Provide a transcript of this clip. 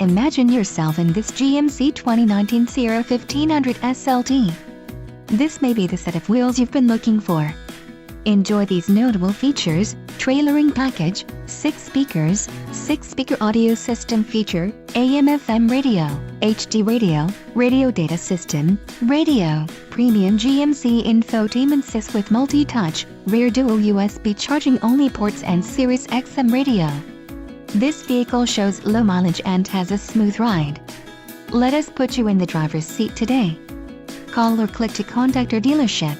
Imagine yourself in this GMC 2019 Sierra 1500 SLT. This may be the set of wheels you've been looking for. Enjoy these notable features: trailering package, 6 speakers, 6-speaker audio system feature, AM/FM radio, HD radio, radio data system, radio, premium GMC infotainment system with multi-touch, rear dual USB charging only ports and Sirius XM radio. This vehicle shows low mileage and has a smooth ride. Let us put you in the driver's seat today. Call or click to contact our dealership.